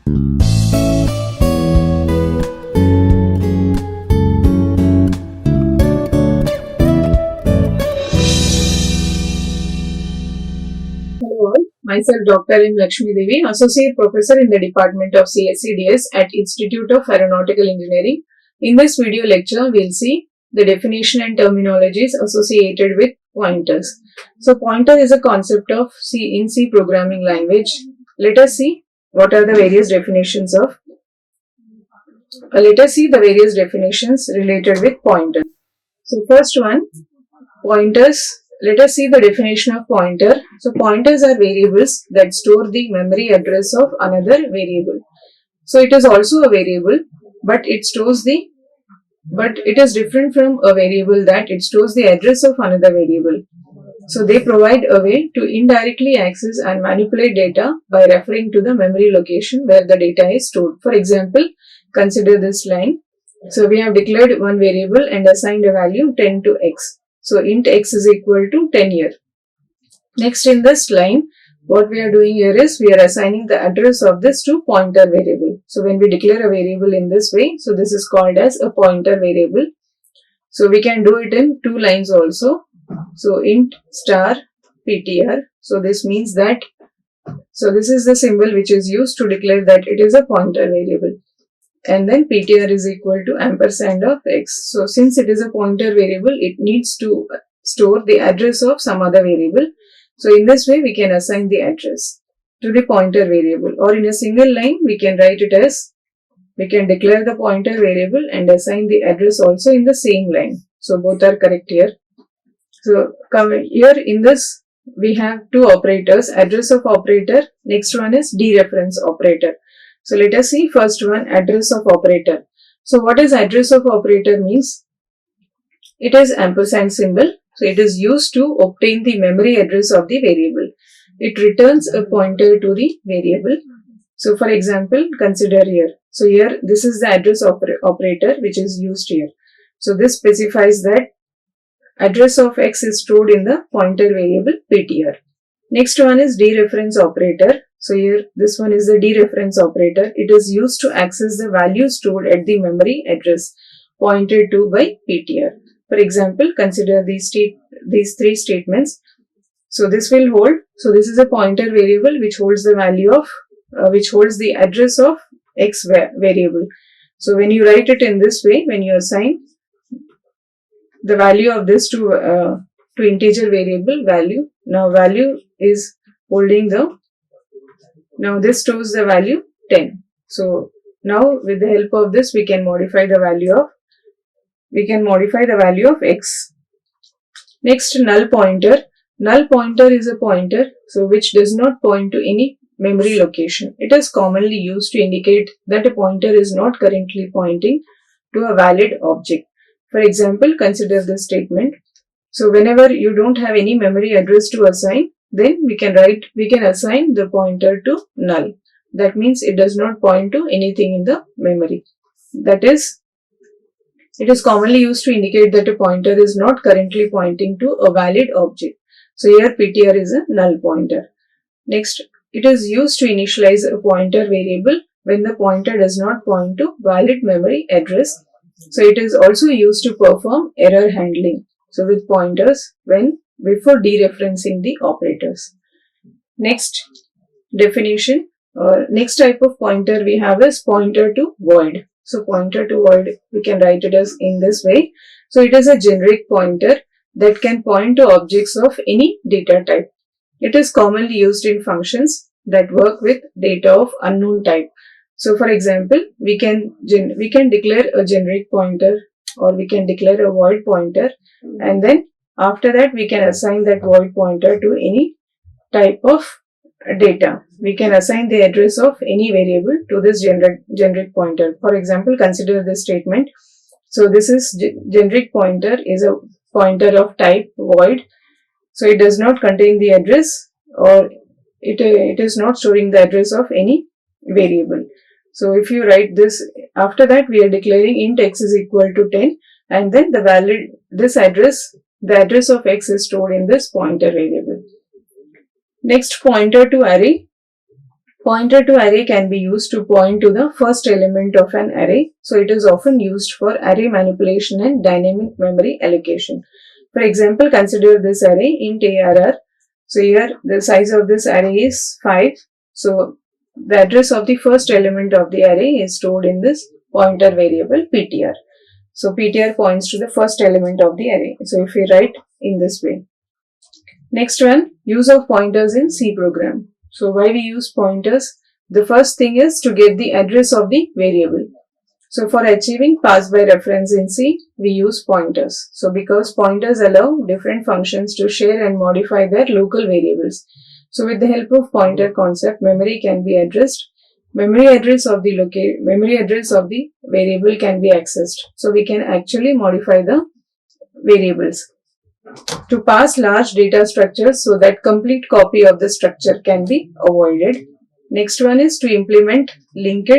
Hello all, myself Dr. M. Laxmidevi, Associate Professor in the Department of CSCDS at Institute of Aeronautical Engineering. In this video lecture, we'll see the definition and terminologies associated with pointers. So pointer is a concept of C programming language. Let us see what are the various definitions of. Let us see the various definitions related with pointer. So first one, pointers. Let us see the definition of pointer. So pointers are variables that store the memory address of another variable. So it is also a variable, but it is different from a variable that it stores the address of another variable. So they provide a way to indirectly access and manipulate data by referring to the memory location where the data is stored. For example, consider this line. So we have declared one variable and assigned a value 10 to x. So int x is equal to 10 here. Next in this line, what we are doing here is we are assigning the address of this to pointer variable. So when we declare a variable in this way, so this is called as a pointer variable. So we can do it in two lines also. So int star ptr. So this means that, so this is the symbol which is used to declare that it is a pointer variable. And then ptr is equal to ampersand of x. So since it is a pointer variable, it needs to store the address of some other variable. So in this way, we can assign the address to the pointer variable, or in a single line, we can write it as, we can declare the pointer variable and assign the address also in the same line. So both are correct here. So here in this, we have two operators, address of operator. Next one is dereference operator. So let us see first one, address of operator. So what is address of operator means? It is ampersand symbol. So it is used to obtain the memory address of the variable. It returns a pointer to the variable. So for example, consider here. So here this is the address operator which is used here. So this specifies that address of x is stored in the pointer variable ptr. Next one is dereference operator. So here this one is the dereference operator. It is used to access the value stored at the memory address pointed to by ptr. For example, consider these three statements. So this will hold. So this is a pointer variable which holds the value of which holds the address of x variable. So when you write it in this way, when you assign the value of this to integer variable value, now value is holding the, now this stores the value 10. So now with the help of this, we can modify the value of x. Next, null pointer. Null pointer is a pointer so which does not point to any memory location. It is commonly used to indicate that a pointer is not currently pointing to a valid object. For example, consider this statement. So whenever you don't have any memory address to assign, then we can assign the pointer to null. That means it does not point to anything in the memory. That is, it is commonly used to indicate that a pointer is not currently pointing to a valid object. So here ptr is a null pointer. Next, it is used to initialize a pointer variable when the pointer does not point to valid memory address. So it is also used to perform error handling. So with pointers before dereferencing the operators. Next definition, next type of pointer we have is pointer to void. So pointer to void, we can write it as in this way. So it is a generic pointer that can point to objects of any data type. It is commonly used in functions that work with data of unknown type. So for example, we can declare a generic pointer, or we can declare a void pointer, and then after that we can assign that void pointer to any type of data. We can assign the address of any variable to this generic pointer. For example, consider this statement. So this is generic pointer is a pointer of type void. So it does not contain the address, or it is not storing the address of any variable. So if you write this, after that we are declaring int x is equal to 10, and then the address of x is stored in this pointer variable. Next, pointer to array. Pointer to array can be used to point to the first element of an array. So it is often used for array manipulation and dynamic memory allocation. For example, consider this array int ARR. So here the size of this array is 5. So the address of the first element of the array is stored in this pointer variable PTR. So PTR points to the first element of the array. So if we write in this way. Next one, use of pointers in C program. So why we use pointers? The first thing is to get the address of the variable. So for achieving pass by reference in C, we use pointers. So because pointers allow different functions to share and modify their local variables. So with the help of pointer concept, memory can be addressed. Memory address of the variable can be accessed. So we can actually modify the variables to pass large data structures so that complete copy of the structure can be avoided. Next one is to implement linked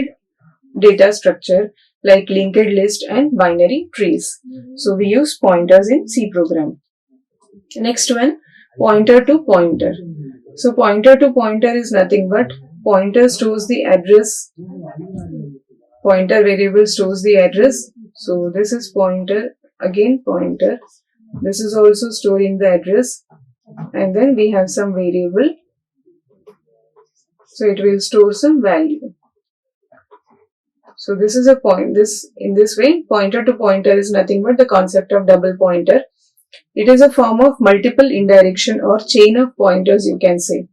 data structure like linked list and binary trees. So we use pointers in C program. Next one, pointer to pointer. So pointer to pointer is nothing but pointer stores the address. Pointer variable stores the address. So this is pointer, again pointer. This is also storing the address, and then we have some variable. So it will store some value. So this is a point. In this way, pointer to pointer is nothing but the concept of double pointer. It is a form of multiple indirection or chain of pointers, you can say.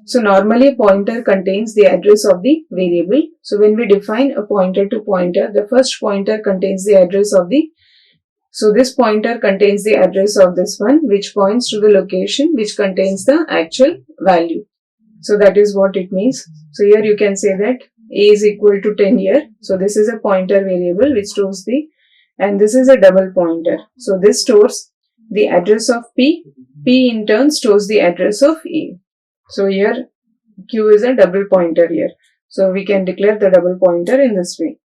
So normally a pointer contains the address of the variable. So when we define a pointer to pointer, the first pointer contains the address of the. So this pointer contains the address of this one, which points to the location which contains the actual value. So that is what it means. So here you can say that a is equal to 10 here. So this is a pointer variable which stores the, and this is a double pointer. So this stores the address of P. P in turn stores the address of A. So here Q is a double pointer here. So we can declare the double pointer in this way.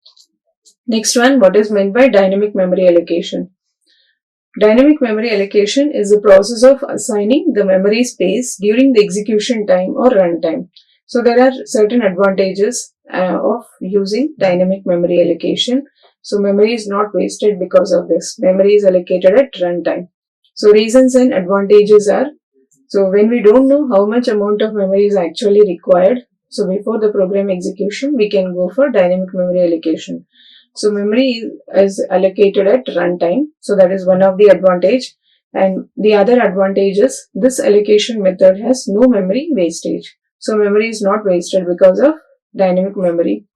Next one, what is meant by dynamic memory allocation? Dynamic memory allocation is the process of assigning the memory space during the execution time or runtime. So there are certain advantages of using dynamic memory allocation. So memory is not wasted because of this. Memory is allocated at runtime. So reasons and advantages are, so when we don't know how much amount of memory is actually required, so before the program execution, we can go for dynamic memory allocation. So memory is allocated at runtime. So that is one of the advantage. And the other advantage is this allocation method has no memory wastage. So memory is not wasted because of dynamic memory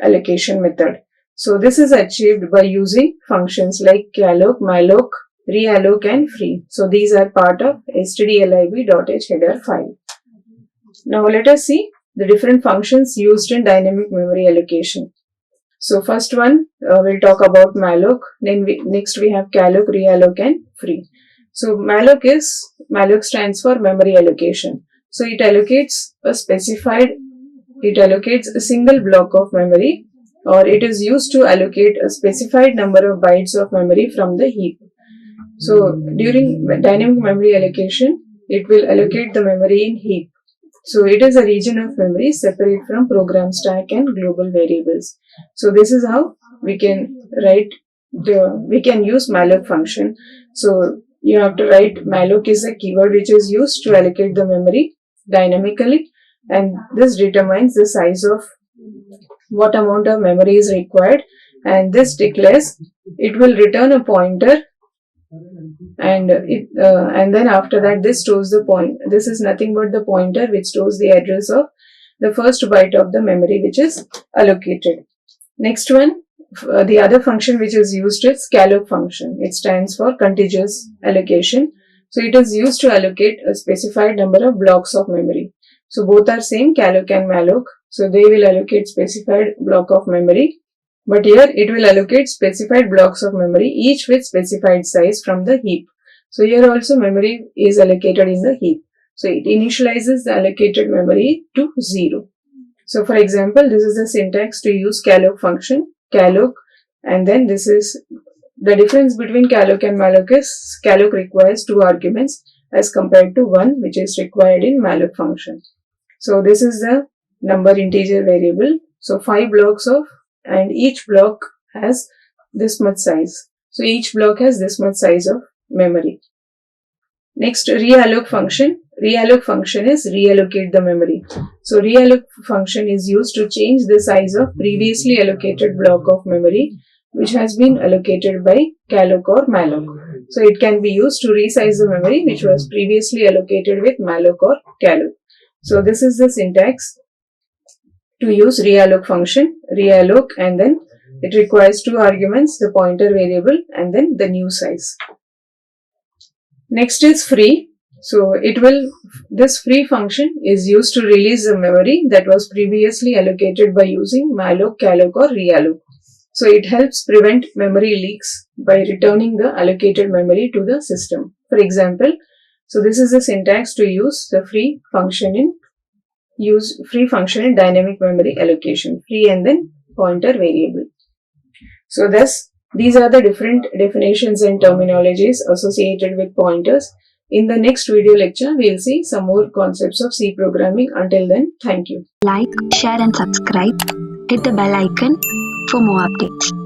allocation method. So this is achieved by using functions like calloc, malloc, realloc and free. So these are part of stdlib.h header file. Now let us see the different functions used in dynamic memory allocation. So first one, we'll talk about malloc. Then next we have calloc, realloc and free. So malloc stands for memory allocation. So it allocates a single block of memory, or it is used to allocate a specified number of bytes of memory from the heap. So during dynamic memory allocation, it will allocate the memory in heap. So it is a region of memory separate from program stack and global variables. So this is how we can use malloc function. So you have to write malloc is a keyword which is used to allocate the memory dynamically, and this determines the size of what amount of memory is required, and this declares it will return a pointer, and then after that this stores the point. This is nothing but the pointer which stores the address of the first byte of the memory which is allocated. Next one, the other function which is used is calloc function. It stands for contiguous allocation. So it is used to allocate a specified number of blocks of memory. So both are same, calloc and malloc. So they will allocate specified block of memory. But here it will allocate specified blocks of memory, each with specified size from the heap. So here also memory is allocated in the heap. So it initializes the allocated memory to 0. So for example, this is the syntax to use calloc function, calloc, and then this is the difference between calloc and malloc is calloc requires 2 arguments as compared to 1 which is required in malloc function. So this is the number integer variable. So 5 blocks of, and each block has this much size. So each block has this much size of memory. Next, realloc function. Realloc function is reallocate the memory. So realloc function is used to change the size of previously allocated block of memory which has been allocated by calloc or malloc. So it can be used to resize the memory which was previously allocated with malloc or calloc. So this is the syntax to use realloc function. Realloc, and then it requires 2 arguments, the pointer variable and then the new size. Next is free. So this free function is used to release the memory that was previously allocated by using malloc, calloc or realloc. So it helps prevent memory leaks by returning the allocated memory to the system. For example, so this is the syntax to use the free function in dynamic memory allocation. Free and then pointer variable. So thus, these are the different definitions and terminologies associated with pointers. In the next video lecture, we will see some more concepts of C programming. Until then, thank you. Like, share and subscribe. Hit the bell icon for more updates.